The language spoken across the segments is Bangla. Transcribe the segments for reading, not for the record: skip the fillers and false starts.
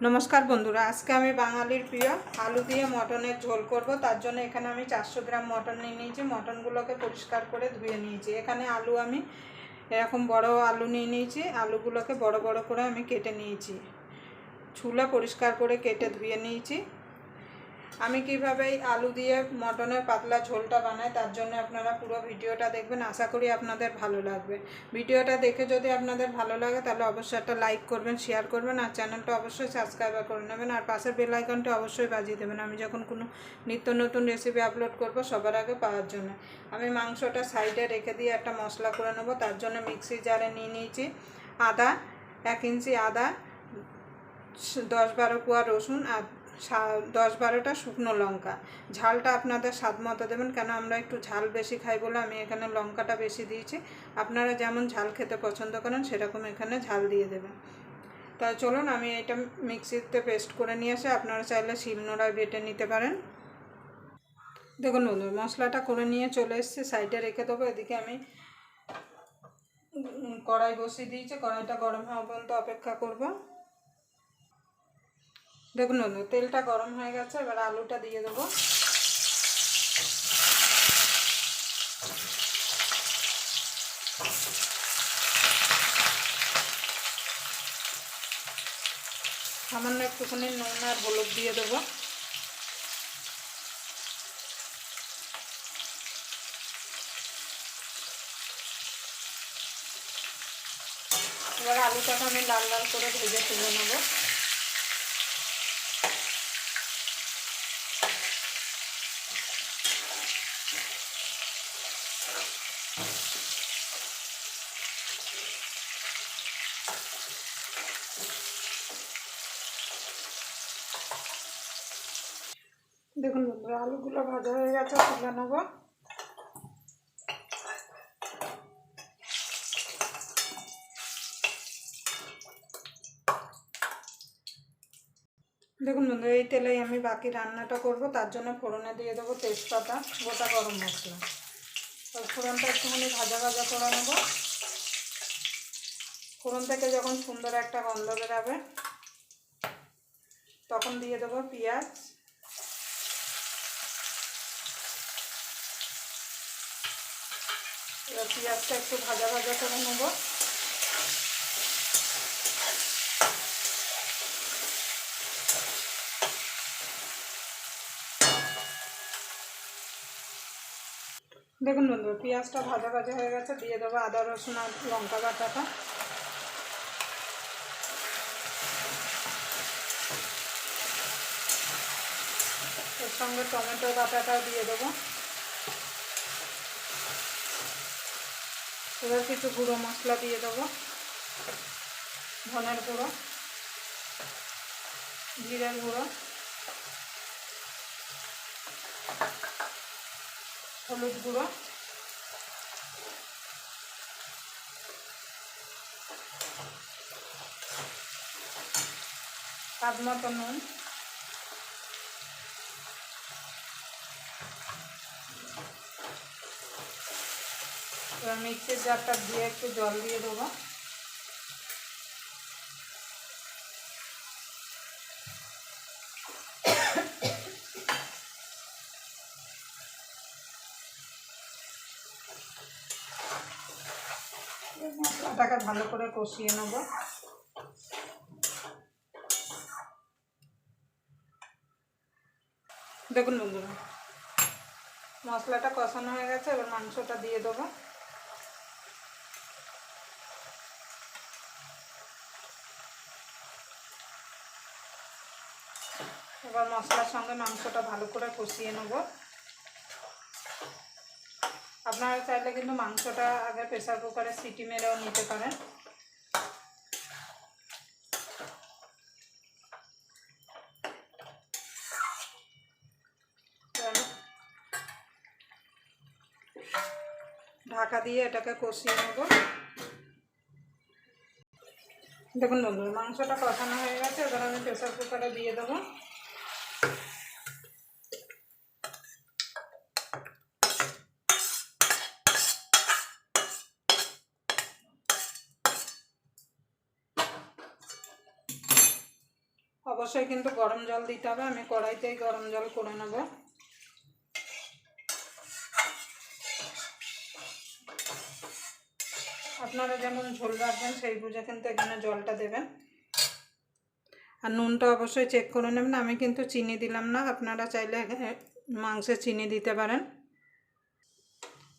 नमस्कार बंधुरा आज के आमी बांगालिर प्रिय आलू दिए मटनेर झोल करब। तार जोन्नो एखाने आमी 400 ग्राम मटन निये निয়েছি। मटनगुलोके परिष्कार करे धुए निয়েছি। एखाने आलू आमी एरकम बड़ो आलू निये निয়েছি। आलूगुलोके बड़ो बड़ो करे आमी केटे निয়েছি। छुले परिष्कार करे केटे धुए निয়েছি। आमी किभाबे आलू दिए मटनेर पातला झोलटा बानाई तार जोन्नो आपनारा पुरो भिडियोटा देखबेन। आशा करी आपनादेर भालो लागबे। भिडियोटा देखे जोदि आपनादेर भालो लागे ताहले अवश्यई एकटा लाइक करबेन, शेयर करबेन और चैनलटा अवश्यई सबस्क्राइब करे नेबेन और पाशेर बेल आइकनटा अवश्यई बाजिये देबेन आमी जखन कोनो नित्य नतुन रेसिपि आपलोड करब सबार आगे पाওয়ার জন্য। आमी मांसटा साइडे रेखे दिए एकटा मशला करे नेब। तार जोन्नो मिक्सि जारे निये निয়েছি आदा 1 इंची आदा 10-12 कोয়া रसुन और 10-12टा शुकनो लंका। झालटा आपनादेर स्वाद मतो देবেন কেন আমরা একটু ঝাল বেশি খাই বলে আমি এখানে লঙ্কাটা বেশি দিয়েছি। আপনারা যেমন ঝাল খেতে পছন্দ করেন সেরকম এখানে ঝাল দিয়ে দেবেন। তাই চলুন আমি এটা মিক্সিতে পেস্ট করে নিয়ে আসি। আপনারা চাইলে শিলনোড়ায় বেটে নিতে পারেন। দেখুন বন্ধুরা মশলাটা করে নিয়ে চলে এসেছি, সাইডে রেখে দেবো। এদিকে আমি কড়াই বসিয়ে দিয়েছি, কড়াইটা গরম হওয়া পর্যন্ত অপেক্ষা করব। দেখুন বন্ধু তেলটা গরম হয়ে গেছে, এবার আলুটা দিয়ে দেবো। সামান্য একটুখানি নুন আর হলুদ দিয়ে দেবো। এবার আলুটাকে আমি লাল লাল করে ভেজে তুলে নেবো। দেখুন বন্ধুরা আলুগুলো ভাজা হয়ে গেছে, তুলে নেব। দেখুন বন্ধুরা এই তেলেই আমি বাকি রান্নাটা করব। তার জন্য ফোড়নে দিয়ে দেবো তেজপাতা, গোটা গরম মশলা। ফোড়নটা একটুখানি ভাজা ভাজা করে নেব। ফোড়ন থেকে যখন সুন্দর একটা গন্ধ বেরাবে তখন দিয়ে দেবো পেঁয়াজ। এবার পেঁয়াজটা একটু ভাজা ভাজা করে নেব। দেখুন বন্ধু পেঁয়াজটা ভাজা ভাজা হয়ে গেছে, দিয়ে দেবো আদা রসুন আর লঙ্কা বাটাটা। এর সঙ্গে টমেটো বাটাটাও দিয়ে দেবো। এবার কিছু গুঁড়ো মশলা দিয়ে দেবো, ধনের গুঁড়ো, জিরের গুঁড়ো, হলুদ গুঁড়ো, স্বাদ মতো নুন, এবার মিক্সির জারটা দিয়ে একটু জল দিয়ে দেবো। মশলাটাকে ভালো করে কষিয়ে নেব। দেখুন বন্ধুরা মশলাটা কষানো হয়ে গেছে, এবার মাংসটা দিয়ে দেবো। এবার মশলার সঙ্গে মাংসটা ভালো করে কষিয়ে নেব। আপনারা চাইলে কিন্তু মাংসটা আগে প্রেসার কুকারে সিটি মেরেও নিতে পারেন। ঢাকা দিয়ে এটাকে কষিয়ে নেব। দেখুন বন্ধুরা মাংসটা কষানো হয়ে গেছে, এবার আমি প্রেসার কুকারে দিয়ে দেবো। অবশ্যই কিন্তু গরম জল দিতে হবে। আমি কড়াইতেই গরম জল করে নেব। আপনারা যেমন ঝোল রাখবেন সেই বুঝে কিন্তু এখানে জলটা দেবেন। আর নুনটা অবশ্যই চেক করে নেবেন। আমি কিন্তু চিনি দিলাম না, আপনারা চাইলে মাংসে চিনি দিতে পারেন।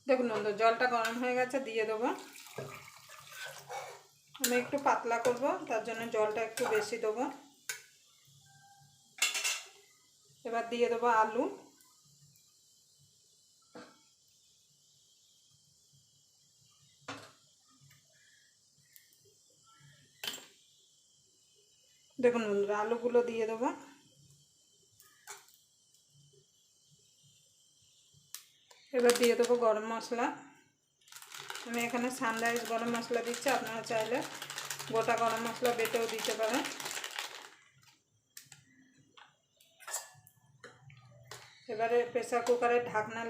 দেখুন বন্ধু, জলটা গরম হয়ে গেছে, দিয়ে দেবো। আমি একটু পাতলা করব, তার জন্য জলটা একটু বেশি দেবো। এবার দিয়ে দেবো আলু। দেখুন বন্ধুরা, আলুগুলো দিয়ে দেবো। এবার দিয়ে দেবো গরম মশলা। আমি এখানে সানরাইজ গরম মশলা দিচ্ছি, আপনারা চাইলে গোটা গরম মশলা বেটেও দিতে পারেন। এবারে প্রেসার কুকারে ঢাকনা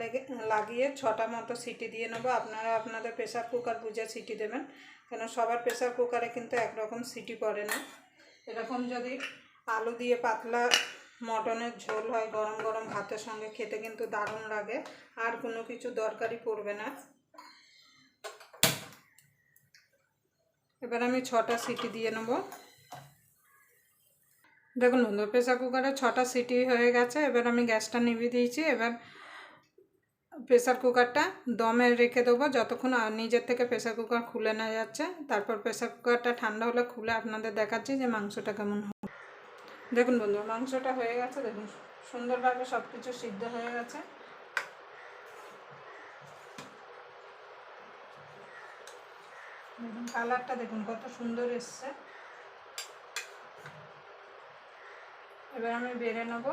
লাগিয়ে 6টা মতো সিটি দিয়ে নেবো। আপনারা আপনাদের প্রেসার কুকার বুঝে সিটি দেবেন, কেন সবার প্রেসার কুকারে কিন্তু একরকম সিটি পড়ে না। এরকম যদি আলু দিয়ে পাতলা মটনের ঝোল হয়, গরম গরম ভাতের সঙ্গে খেতে কিন্তু দারুণ লাগে, আর কোনো কিছু দরকারই পড়বে না। এবার আমি 6টা সিটি দিয়ে নেব। দেখুন বন্ধু, প্রেসার কুকারে 6টা সিটি হয়ে গেছে। এবার আমি গ্যাসটা নিভিয়ে দিয়েছি। এবার প্রেসার কুকারটা দমে রেখে দেবো যতক্ষণ নিজের থেকে প্রেসার কুকার খুলে না যাচ্ছে। তারপর প্রেসার কুকারটা ঠান্ডা হলে খুলে আপনাদের দেখাচ্ছি যে মাংসটা কেমন হয়। দেখুন বন্ধু, মাংসটা হয়ে গেছে। দেখুন সুন্দরভাবে সব কিছু সিদ্ধ হয়ে গেছে। দেখুন কালারটা দেখুন কত সুন্দর এসছে। এবার আমি বেড়ে নেব।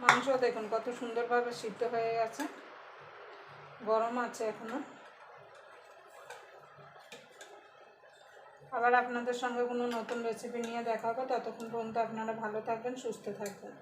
মাংস দেখুন কত সুন্দরভাবে সিদ্ধ হয়ে গেছে, গরম আছে এখনো। আবার আপনাদের সঙ্গে কোনো নতুন রেসিপি নিয়ে দেখা হবে। ততক্ষণ পর্যন্ত আপনারা ভালো থাকবেন, সুস্থ থাকবেন।